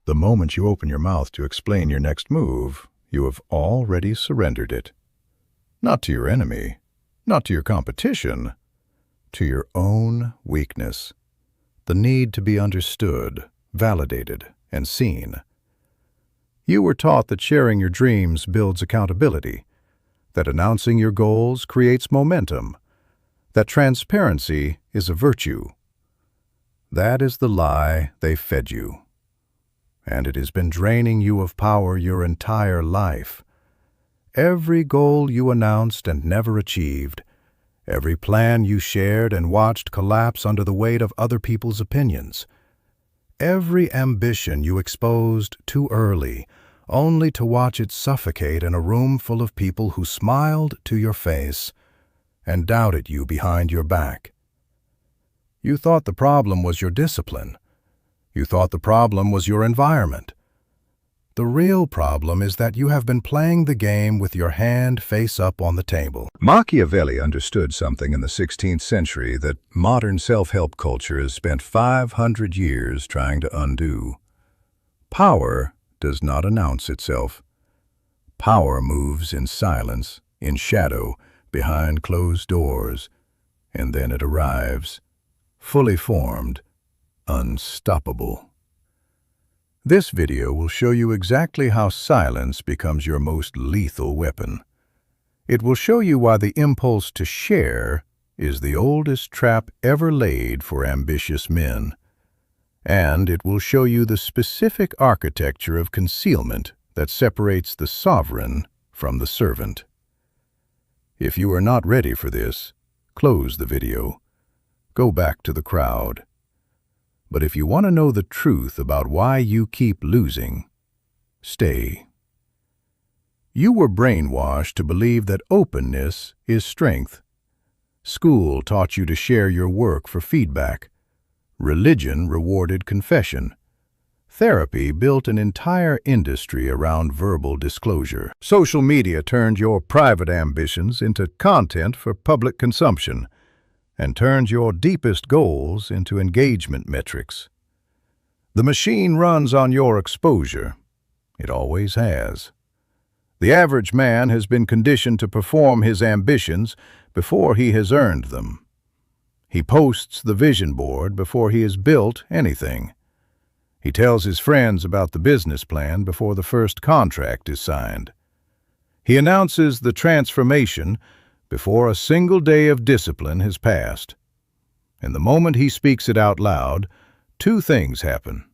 The moment you open your mouth to explain your next move, you have already surrendered it. Not to your enemy, not to your competition, to your own weakness. The need to be understood, validated, and seen. You were taught that sharing your dreams builds accountability, that announcing your goals creates momentum, that transparency is a virtue. That is the lie they fed you. And it has been draining you of power your entire life. Every goal you announced and never achieved, every plan you shared and watched collapse under the weight of other people's opinions, every ambition you exposed too early, only to watch it suffocate in a room full of people who smiled to your face and doubted you behind your back. You thought the problem was your discipline. You thought the problem was your environment. The real problem is that you have been playing the game with your hand face up on the table. Machiavelli understood something in the 16th century that modern self-help culture has spent 500 years trying to undo. Power does not announce itself. Power moves in silence, in shadow, behind closed doors, and then it arrives, fully formed, unstoppable. This video will show you exactly how silence becomes your most lethal weapon. It will show you why the impulse to share is the oldest trap ever laid for ambitious men. And it will show you the specific architecture of concealment that separates the sovereign from the servant. If you are not ready for this, close the video. Go back to the crowd. But if you want to know the truth about why you keep losing, stay. You were brainwashed to believe that openness is strength. School taught you to share your work for feedback. Religion rewarded confession. Therapy built an entire industry around verbal disclosure. Social media turned your private ambitions into content for public consumption, and turns your deepest goals into engagement metrics. The machine runs on your exposure. It always has. The average man has been conditioned to perform his ambitions before he has earned them. He posts the vision board before he has built anything. He tells his friends about the business plan before the first contract is signed. He announces the transformation before a single day of discipline has passed. And the moment he speaks it out loud, two things happen.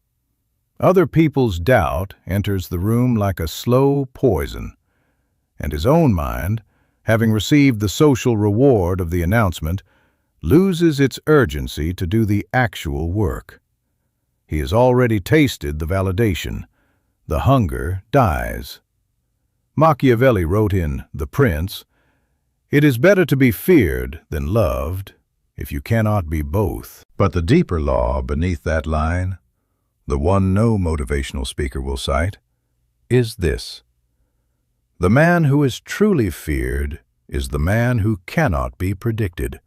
Other people's doubt enters the room like a slow poison, and his own mind, having received the social reward of the announcement, loses its urgency to do the actual work. He has already tasted the validation. The hunger dies. Machiavelli wrote in The Prince, "It is better to be feared than loved, if you cannot be both." But the deeper law beneath that line, the one no motivational speaker will cite, is this: the man who is truly feared is the man who cannot be predicted.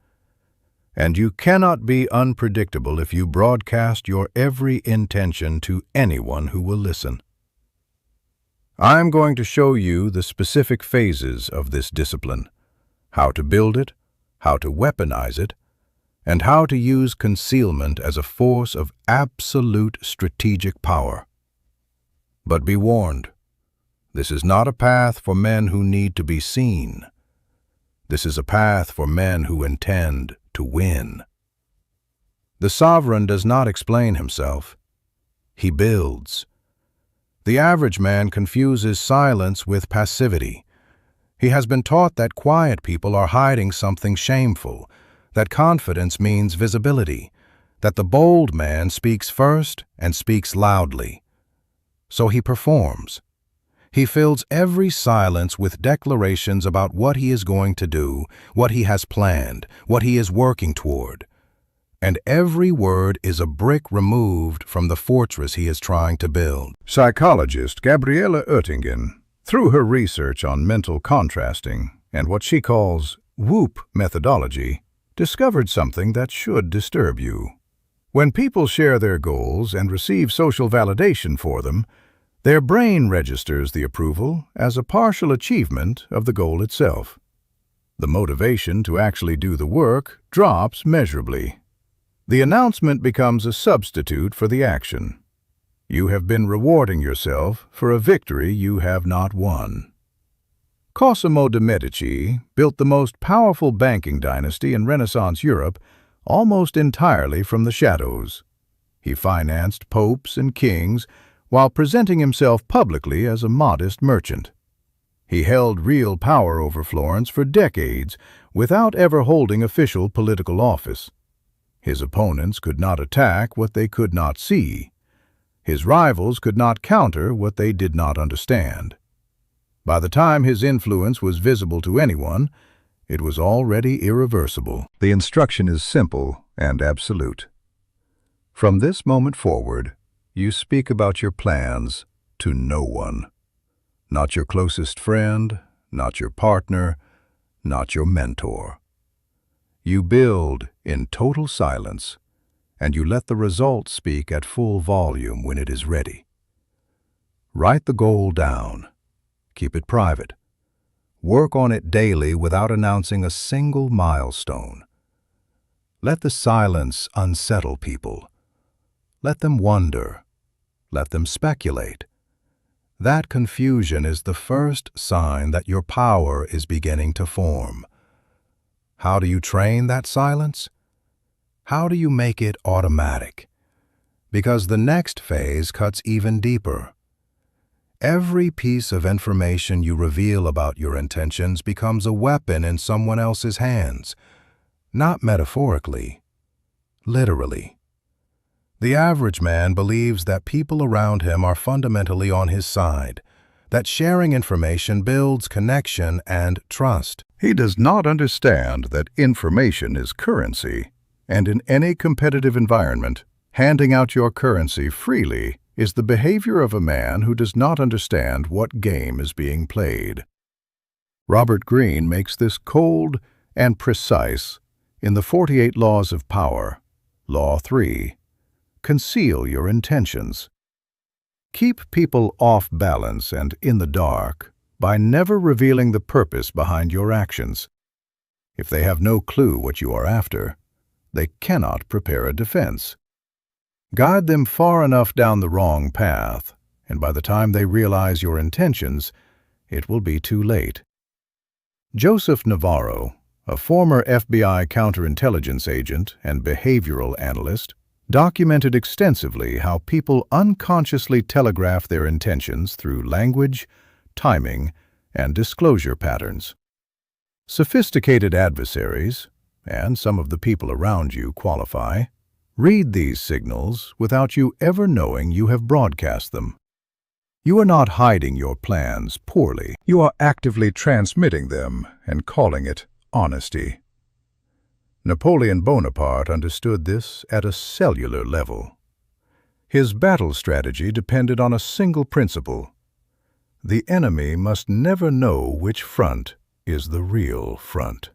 And you cannot be unpredictable if you broadcast your every intention to anyone who will listen. I'm going to show you the specific phases of this discipline, how to build it, how to weaponize it, and how to use concealment as a force of absolute strategic power. But be warned, this is not a path for men who need to be seen. This is a path for men who intend to win. The sovereign does not explain himself. He builds. The average man confuses silence with passivity. He has been taught that quiet people are hiding something shameful, that confidence means visibility, that the bold man speaks first and speaks loudly. So he performs. He fills every silence with declarations about what he is going to do, what he has planned, what he is working toward. And every word is a brick removed from the fortress he is trying to build. Psychologist Gabriele Oettingen, through her research on mental contrasting and what she calls WHOOP methodology, discovered something that should disturb you. When people share their goals and receive social validation for them, their brain registers the approval as a partial achievement of the goal itself. The motivation to actually do the work drops measurably. The announcement becomes a substitute for the action. You have been rewarding yourself for a victory you have not won. Cosimo de' Medici built the most powerful banking dynasty in Renaissance Europe almost entirely from the shadows. He financed popes and kings while presenting himself publicly as a modest merchant. He held real power over Florence for decades without ever holding official political office. His opponents could not attack what they could not see. His rivals could not counter what they did not understand. By the time his influence was visible to anyone, it was already irreversible. The instruction is simple and absolute. From this moment forward, you speak about your plans to no one. Not your closest friend, not your partner, not your mentor. You build in total silence, and you let the result speak at full volume when it is ready. Write the goal down. Keep it private. Work on it daily without announcing a single milestone. Let the silence unsettle people. Let them wonder. Let them speculate. That confusion is the first sign that your power is beginning to form. How do you train that silence? How do you make it automatic? Because the next phase cuts even deeper. Every piece of information you reveal about your intentions becomes a weapon in someone else's hands, not metaphorically, literally. The average man believes that people around him are fundamentally on his side, that sharing information builds connection and trust. He does not understand that information is currency, and in any competitive environment, handing out your currency freely is the behavior of a man who does not understand what game is being played. Robert Greene makes this cold and precise in the 48 Laws of Power, Law 3. Conceal your intentions. Keep people off balance and in the dark by never revealing the purpose behind your actions. If they have no clue what you are after, they cannot prepare a defense. Guide them far enough down the wrong path, and by the time they realize your intentions, it will be too late. Joseph Navarro, a former FBI counterintelligence agent and behavioral analyst, documented extensively how people unconsciously telegraph their intentions through language, timing, and disclosure patterns. Sophisticated adversaries, and some of the people around you qualify, read these signals without you ever knowing you have broadcast them. You are not hiding your plans poorly. You are actively transmitting them and calling it honesty. Napoleon Bonaparte understood this at a cellular level. His battle strategy depended on a single principle. The enemy must never know which front is the real front.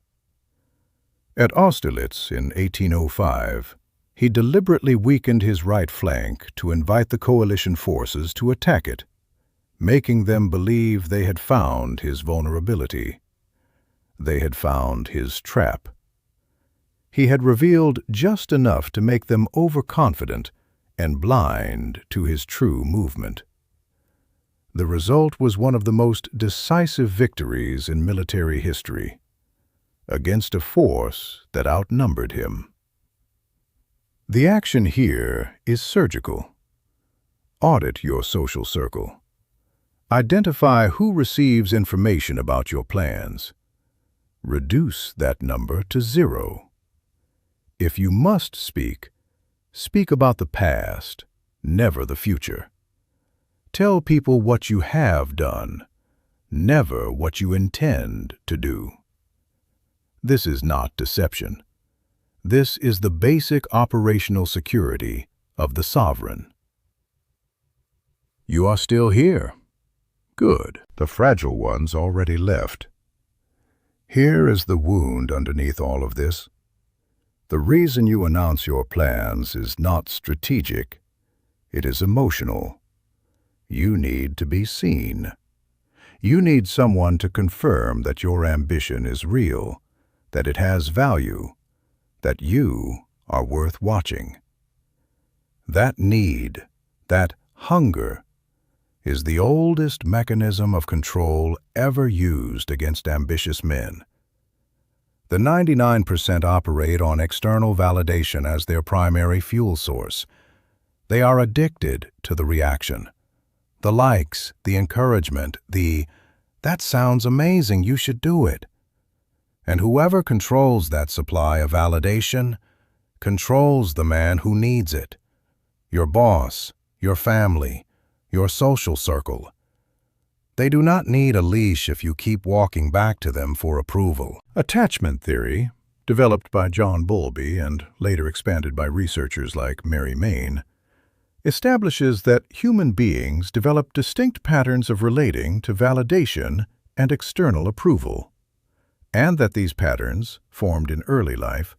At Austerlitz in 1805, he deliberately weakened his right flank to invite the coalition forces to attack it, making them believe they had found his vulnerability. They had found his trap. He had revealed just enough to make them overconfident and blind to his true movement. The result was one of the most decisive victories in military history, against a force that outnumbered him. The action here is surgical. Audit your social circle. Identify who receives information about your plans. Reduce that number to 0. If you must speak, speak about the past, never the future. Tell people what you have done, never what you intend to do. This is not deception. This is the basic operational security of the sovereign. You are still here. Good. The fragile ones already left. Here is the wound underneath all of this. The reason you announce your plans is not strategic. It is emotional. You need to be seen. You need someone to confirm that your ambition is real, that it has value, that you are worth watching. That need, that hunger, is the oldest mechanism of control ever used against ambitious men. The 99% operate on external validation as their primary fuel source. They are addicted to the reaction, the likes, the encouragement, "that sounds amazing, you should do it." And whoever controls that supply of validation controls the man who needs it. Your boss, your family, your social circle. They do not need a leash if you keep walking back to them for approval. Attachment theory, developed by John Bowlby and later expanded by researchers like Mary Main, establishes that human beings develop distinct patterns of relating to validation and external approval, and that these patterns, formed in early life,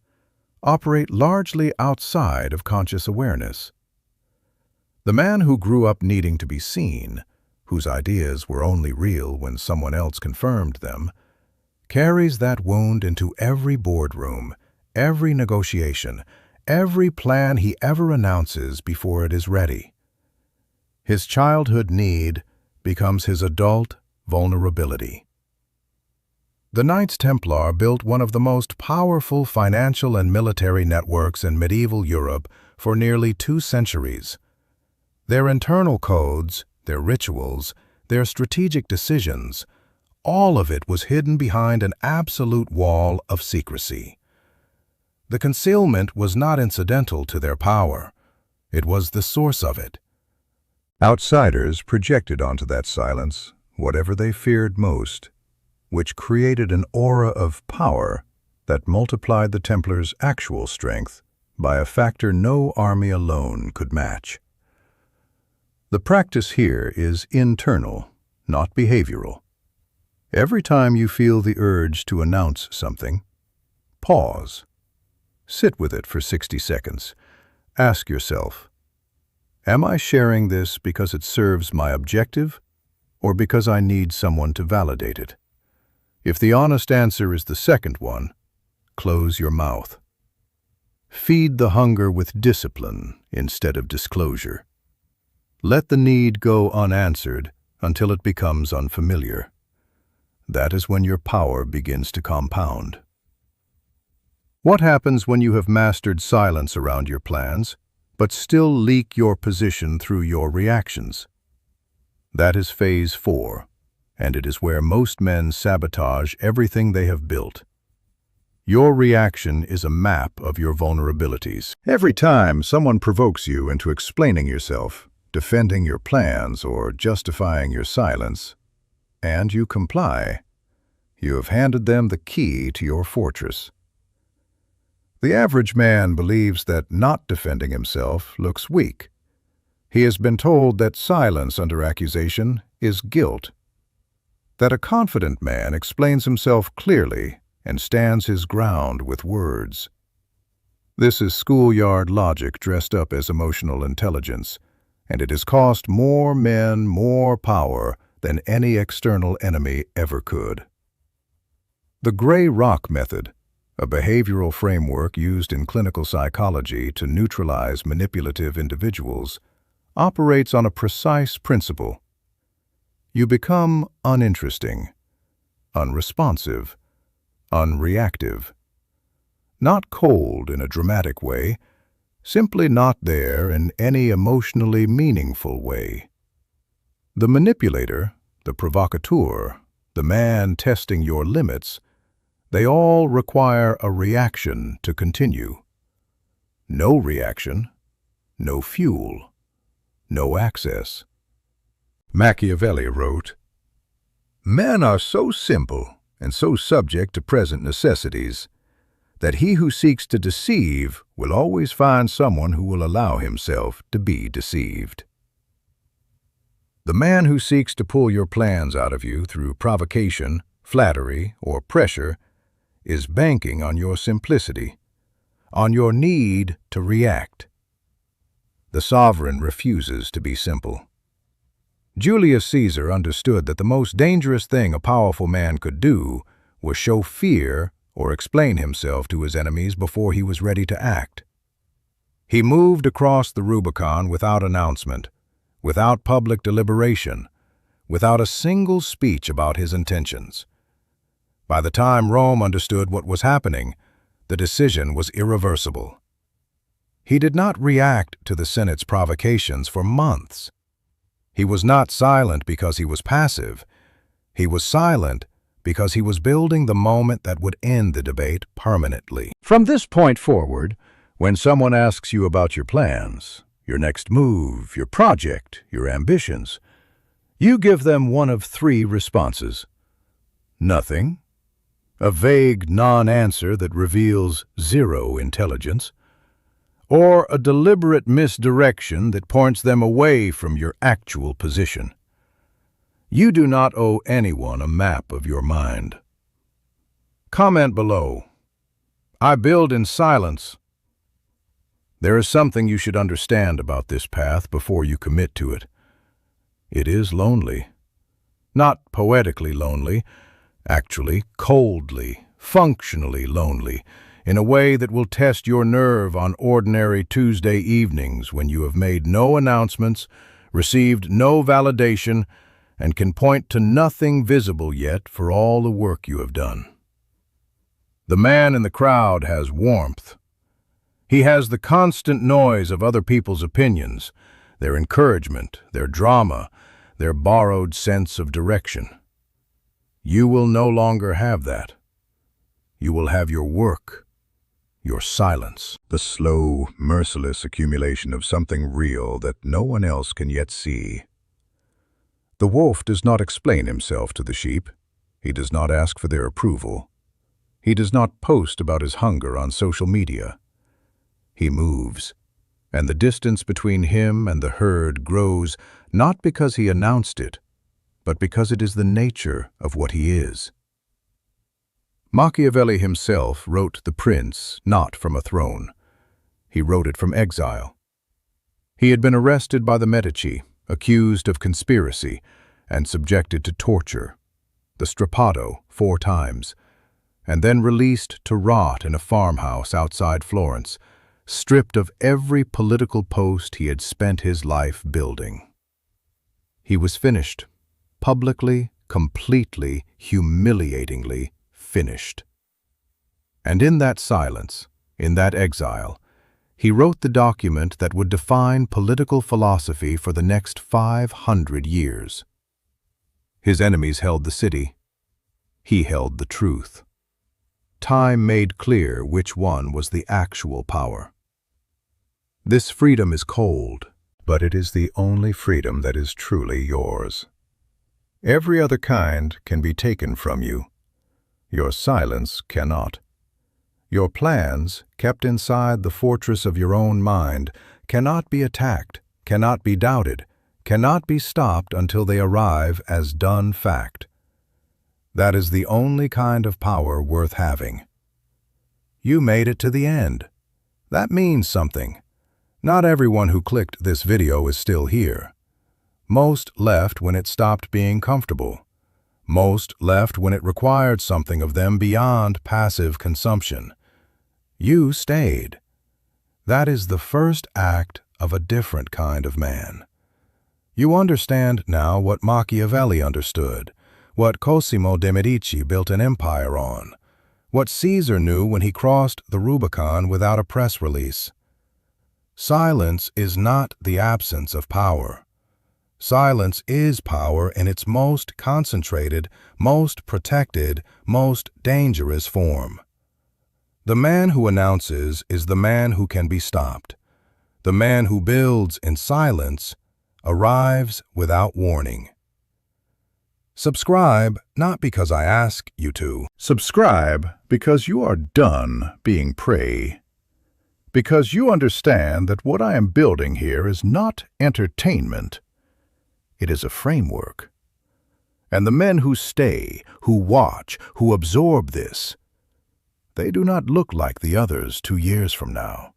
operate largely outside of conscious awareness. The man who grew up needing to be seen, whose ideas were only real when someone else confirmed them, carries that wound into every boardroom, every negotiation, every plan he ever announces before it is ready. His childhood need becomes his adult vulnerability. The Knights Templar built one of the most powerful financial and military networks in medieval Europe for nearly 2 centuries. Their internal codes, their rituals, their strategic decisions, all of it was hidden behind an absolute wall of secrecy. The concealment was not incidental to their power. It was the source of it. Outsiders projected onto that silence whatever they feared most, which created an aura of power that multiplied the Templars' actual strength by a factor no army alone could match. The practice here is internal, not behavioral. Every time you feel the urge to announce something, pause. Sit with it for 60 seconds. Ask yourself, am I sharing this because it serves my objective or because I need someone to validate it? If the honest answer is the second one, close your mouth. Feed the hunger with discipline instead of disclosure. Let the need go unanswered until it becomes unfamiliar. That is when your power begins to compound. What happens when you have mastered silence around your plans, but still leak your position through your reactions? That is phase 4, and it is where most men sabotage everything they have built. Your reaction is a map of your vulnerabilities. Every time someone provokes you into explaining yourself, defending your plans, or justifying your silence, and you comply, you have handed them the key to your fortress. The average man believes that not defending himself looks weak. He has been told that silence under accusation is guilt. That a confident man explains himself clearly and stands his ground with words. This is schoolyard logic dressed up as emotional intelligence, and it has cost more men more power than any external enemy ever could. The gray rock method, a behavioral framework used in clinical psychology to neutralize manipulative individuals, operates on a precise principle. You become uninteresting, unresponsive, unreactive. Not cold in a dramatic way, simply not there in any emotionally meaningful way. The manipulator, the provocateur, the man testing your limits, they all require a reaction to continue. No reaction, no fuel, no access. Machiavelli wrote, "Men are so simple and so subject to present necessities that he who seeks to deceive will always find someone who will allow himself to be deceived." The man who seeks to pull your plans out of you through provocation, flattery, or pressure is banking on your simplicity, on your need to react. The sovereign refuses to be simple. Julius Caesar understood that the most dangerous thing a powerful man could do was show fear or explain himself to his enemies before he was ready to act. He moved across the Rubicon without announcement, without public deliberation, without a single speech about his intentions. By the time Rome understood what was happening, the decision was irreversible. He did not react to the Senate's provocations for months. He was not silent because he was passive. He was silent because he was building the moment that would end the debate permanently. From this point forward, when someone asks you about your plans, your next move, your project, your ambitions, you give them one of three responses. Nothing, a vague non-answer that reveals zero intelligence, or a deliberate misdirection that points them away from your actual position. You do not owe anyone a map of your mind. Comment below. I build in silence. There is something you should understand about this path before you commit to it. It is lonely. Not poetically lonely, actually coldly, functionally lonely, in a way that will test your nerve on ordinary Tuesday evenings when you have made no announcements, received no validation, and can point to nothing visible yet for all the work you have done. The man in the crowd has warmth. He has the constant noise of other people's opinions, their encouragement, their drama, their borrowed sense of direction. You will no longer have that. You will have your work, your silence, the slow, merciless accumulation of something real that no one else can yet see. The wolf does not explain himself to the sheep. He does not ask for their approval. He does not post about his hunger on social media. He moves, and the distance between him and the herd grows not because he announced it, but because it is the nature of what he is. Machiavelli himself wrote The Prince not from a throne. He wrote it from exile. He had been arrested by the Medici, accused of conspiracy, and subjected to torture, the strappado 4 times, and then released to rot in a farmhouse outside Florence, stripped of every political post he had spent his life building. He was finished, publicly, completely, humiliatingly finished. And in that silence, in that exile, he wrote the document that would define political philosophy for the next 500 years. His enemies held the city. He held the truth. Time made clear which one was the actual power. This freedom is cold, but it is the only freedom that is truly yours. Every other kind can be taken from you. Your silence cannot. Your plans, kept inside the fortress of your own mind, cannot be attacked, cannot be doubted, cannot be stopped until they arrive as done fact. That is the only kind of power worth having. You made it to the end. That means something. Not everyone who clicked this video is still here. Most left when it stopped being comfortable. Most left when it required something of them beyond passive consumption. You stayed. That is the first act of a different kind of man. You understand now what Machiavelli understood, what Cosimo de' Medici built an empire on, what Caesar knew when he crossed the Rubicon without a press release. Silence is not the absence of power. Silence is power in its most concentrated, most protected, most dangerous form. The man who announces is the man who can be stopped. The man who builds in silence arrives without warning. Subscribe not because I ask you to. Subscribe because you are done being prey. Because you understand that what I am building here is not entertainment. It is a framework. And the men who stay, who watch, who absorb this, They do not look like the others 2 years from now.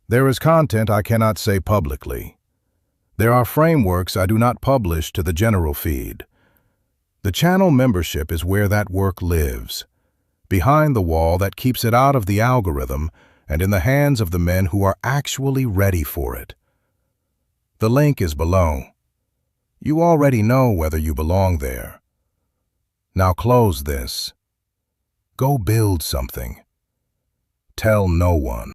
There is content I cannot say publicly. There are frameworks I do not publish to the general feed. The channel membership is where that work lives, behind the wall that keeps it out of the algorithm and in the hands of the men who are actually ready for it. The link is below. You already know whether you belong there. Now close this. Go build something. Tell no one.